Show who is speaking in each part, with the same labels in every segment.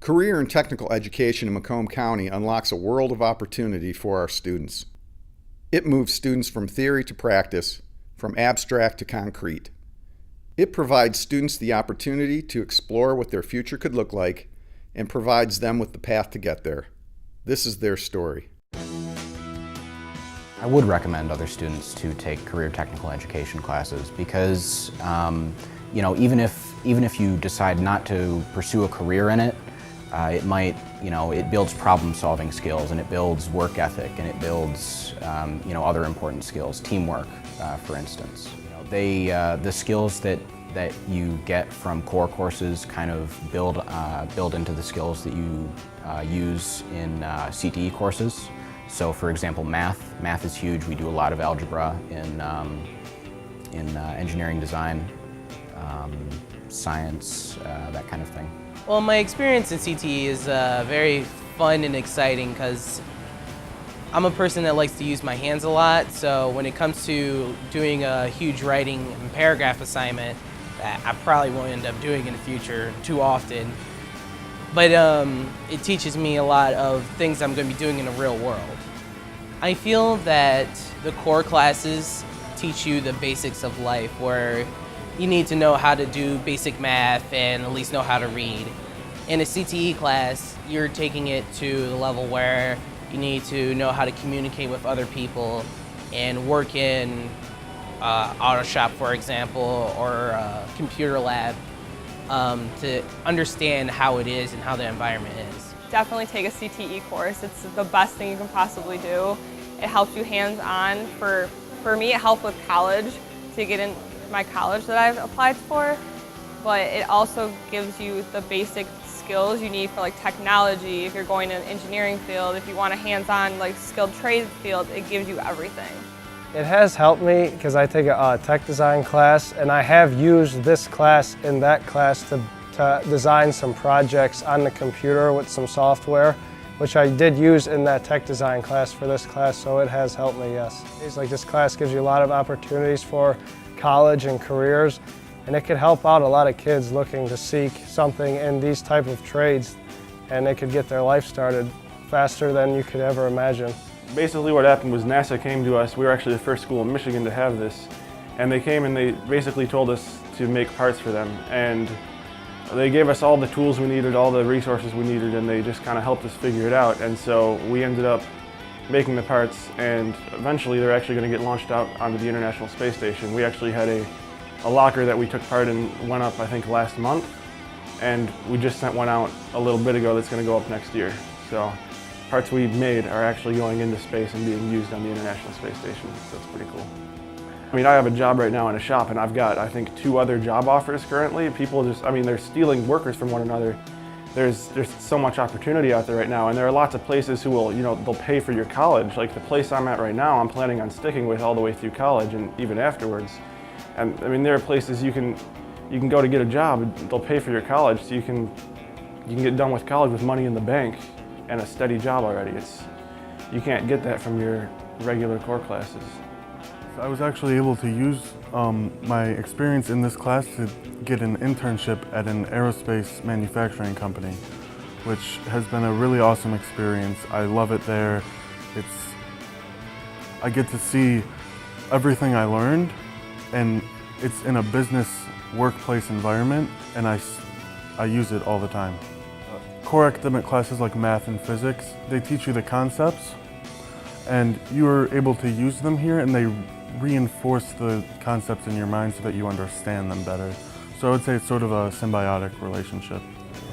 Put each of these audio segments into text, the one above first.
Speaker 1: Career and technical education in Macomb County unlocks a world of opportunity for our students. It moves students from theory to practice, from abstract to concrete. It provides students the opportunity to explore what their future could look like and provides them with the path to get there. This is their story.
Speaker 2: I would recommend other students to take career technical education classes because, even if you decide not to pursue a career in it, it builds problem-solving skills, and it builds work ethic, and it builds, other important skills, teamwork, for instance. The skills that you get from core courses kind of build into the skills that you use in CTE courses. So, for example, math is huge. We do a lot of algebra in engineering design, science, that kind of thing.
Speaker 3: Well, my experience in CTE is very fun and exciting because I'm a person that likes to use my hands a lot, so when it comes to doing a huge writing and paragraph assignment that I probably won't end up doing in the future too often, but it teaches me a lot of things I'm going to be doing in the real world. I feel that the core classes teach you the basics of life, where you need to know how to do basic math and at least know how to read. In a CTE class, you're taking it to the level where you need to know how to communicate with other people and work in auto shop, for example, or a computer lab to understand how it is and how the environment is.
Speaker 4: Definitely take a CTE course. It's the best thing you can possibly do. It helps you hands-on. For me, it helped with college to get in my college that I've applied for, but it also gives you the basic skills you need for like technology. If you're going in an engineering field, if you want a hands-on like skilled trade field, it gives you everything.
Speaker 5: It has helped me because I take a tech design class, and I have used this class in that class to design some projects on the computer with some software, which I did use in that tech design class for this class, so it has helped me, yes. It's like this class gives you a lot of opportunities for college and careers, and it could help out a lot of kids looking to seek something in these type of trades, and they could get their life started faster than you could ever imagine.
Speaker 6: Basically what happened was NASA came to us. We were actually the first school in Michigan to have this, and they came and they basically told us to make parts for them, and they gave us all the tools we needed, all the resources we needed, and they just kind of helped us figure it out. And so we ended up making the parts, and eventually they're actually going to get launched out onto the International Space Station. We actually had a locker that we took part in, went up I think last month, and we just sent one out a little bit ago that's going to go up next year. So parts we made are actually going into space and being used on the International Space Station, so it's pretty cool. I mean, I have a job right now in a shop, and I've got, I think, 2 other job offers currently. People they're stealing workers from one another. There's so much opportunity out there right now, and there are lots of places who will, they'll pay for your college. Like the place I'm at right now, I'm planning on sticking with all the way through college and even afterwards. And I mean, there are places you can go to get a job, and they'll pay for your college, so you can get done with college with money in the bank and a steady job already. You can't get that from your regular core classes.
Speaker 7: I was actually able to use my experience in this class to get an internship at an aerospace manufacturing company, which has been a really awesome experience. I love it there. I get to see everything I learned, and it's in a business workplace environment, and I use it all the time. Core academic classes like math and physics, they teach you the concepts, and you are able to use them here, and they reinforce the concepts in your mind so that you understand them better. So I would say it's sort of a symbiotic relationship.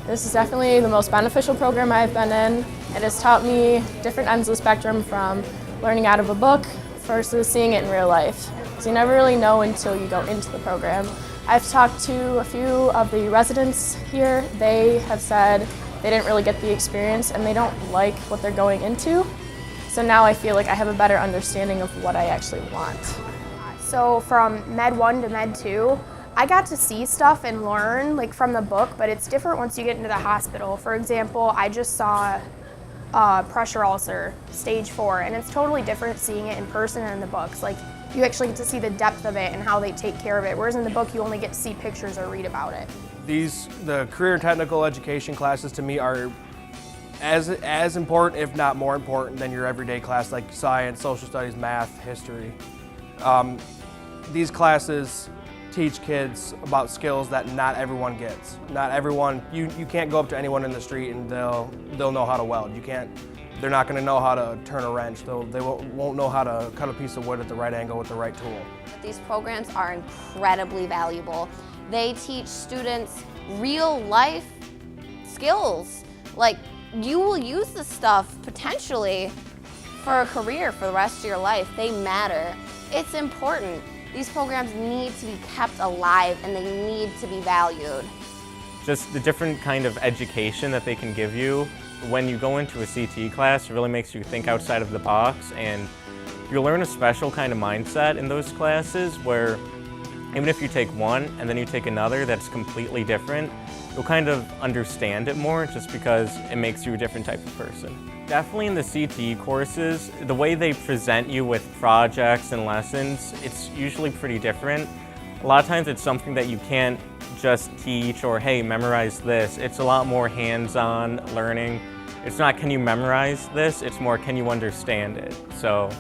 Speaker 8: This is definitely the most beneficial program I've been in. It has taught me different ends of the spectrum, from learning out of a book versus seeing it in real life. So you never really know until you go into the program. I've talked to a few of the residents here. They have said they didn't really get the experience and they don't like what they're going into. So now I feel like I have a better understanding of what I actually want.
Speaker 9: So from Med 1 to Med 2, I got to see stuff and learn from the book, but it's different once you get into the hospital. For example, I just saw pressure ulcer, stage 4, and it's totally different seeing it in person and in the books. You actually get to see the depth of it and how they take care of it, whereas in the book you only get to see pictures or read about it.
Speaker 5: The career and technical education classes to me are as important, if not more important, than your everyday class like science, social studies, math, history. These classes teach kids about skills that not everyone gets. Not everyone, you can't go up to anyone in the street and they'll know how to weld. They're not going to know how to turn a wrench. They won't know how to cut a piece of wood at the right angle with the right tool.
Speaker 10: These programs are incredibly valuable. They teach students real life skills. Like, you will use this stuff potentially for a career for the rest of your life. They matter. It's important. These programs need to be kept alive and they need to be valued.
Speaker 11: Just the different kind of education that they can give you when you go into a CTE class really makes you think outside of the box, and you learn a special kind of mindset in those classes where even if you take one and then you take another that's completely different, you'll kind of understand it more just because it makes you a different type of person. Definitely in the CTE courses, the way they present you with projects and lessons, it's usually pretty different. A lot of times it's something that you can't just teach or, hey, memorize this. It's a lot more hands-on learning. It's not, can you memorize this? It's more, can you understand it? So,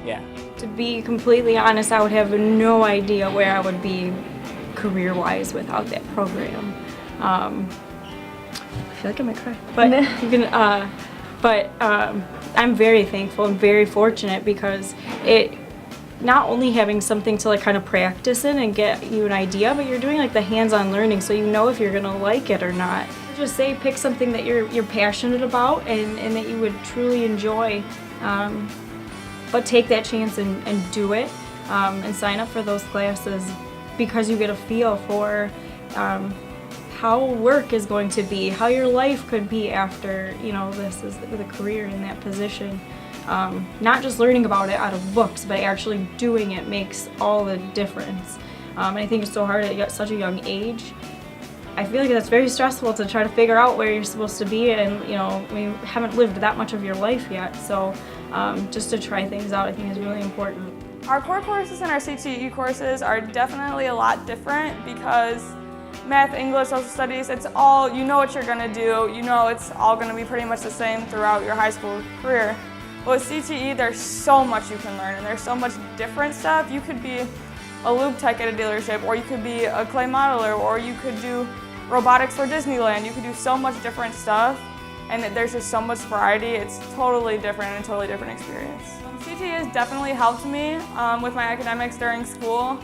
Speaker 11: yeah.
Speaker 12: To be completely honest, I would have no idea where I would be career-wise without that program. I feel like I might cry, but I'm very thankful and very fortunate because not only having something to like kind of practice in and get you an idea, but you're doing like the hands-on learning, so you know if you're gonna like it or not. Just say pick something that you're passionate about and that you would truly enjoy, but take that chance and do it, and sign up for those classes because you get a feel for how work is going to be, how your life could be after, this is with a career in that position. Not just learning about it out of books, but actually doing it makes all the difference. And I think it's so hard at such a young age. I feel like that's very stressful to try to figure out where you're supposed to be, and we haven't lived that much of your life yet. So just to try things out, I think is really important.
Speaker 4: Our core courses and our CTE courses are definitely a lot different because math, English, social studies, it's all, you know what you're gonna do, it's all gonna be pretty much the same throughout your high school career. But with CTE, there's so much you can learn and there's so much different stuff. You could be a lube tech at a dealership, or you could be a clay modeler, or you could do robotics for Disneyland. You could do so much different stuff, and there's just so much variety. It's totally different and a totally different experience. CTE has definitely helped me with my academics during school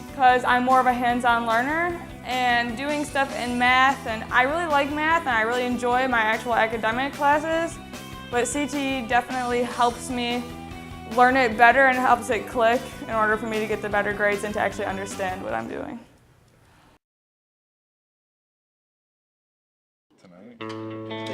Speaker 4: because I'm more of a hands-on learner and doing stuff in math, and I really like math and I really enjoy my actual academic classes, but CTE definitely helps me learn it better and helps it click in order for me to get the better grades and to actually understand what I'm doing.
Speaker 13: Tonight.